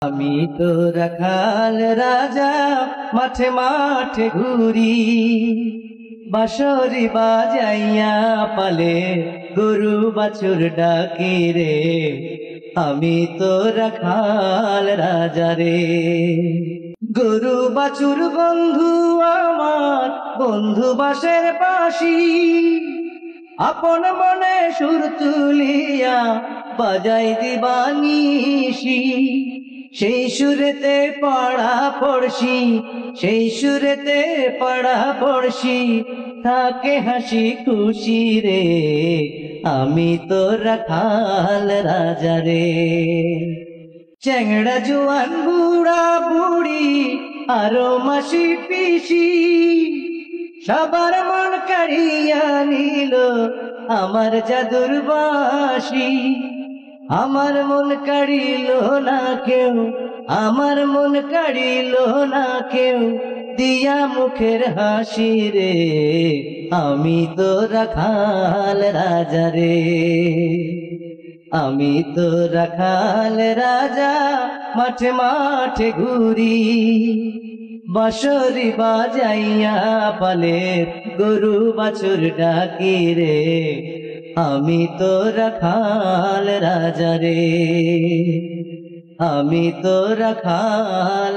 আমি তো রাখাল রাজা মাঠে মাঠে ঘুরি, বাঁশরি বাজাইয়া পালে গরু বাছুর ডাকি রে। আমি তো রাখাল রাজা রে। গরু বাছুর বন্ধু আমার, বন্ধু বাঁশের বাঁশি, আপন মনে সুর তুলিয়া বাজাই দিবানিশি। সেই সুরেতে পাড়া পড়শি, সেই সুরেতে পাড়া পড়শি, থাকে হাসি খুশি রে। আমি তো রাখাল রাজা রে। চ্যাংড়া জোয়ান বুড়া বুড়ি আরো মাসি পিসি, সবার মন কাড়িয়া নিল আমার জাদুর বাঁশি। আমার মন কাড়িল না কেউ, আমার মন কাড়িল না কেউ, দিয়া মুখের হাসি রে। আমি তো রাখাল রাজা রে। আমি তো রাখাল রাজা মাঠে মাঠে ঘুরি, বাঁশরি বাজাইয়া পালে গরু বাছুর ডাকি রে। আমি তো রাখাল রাজা রে। আমি তো রাখাল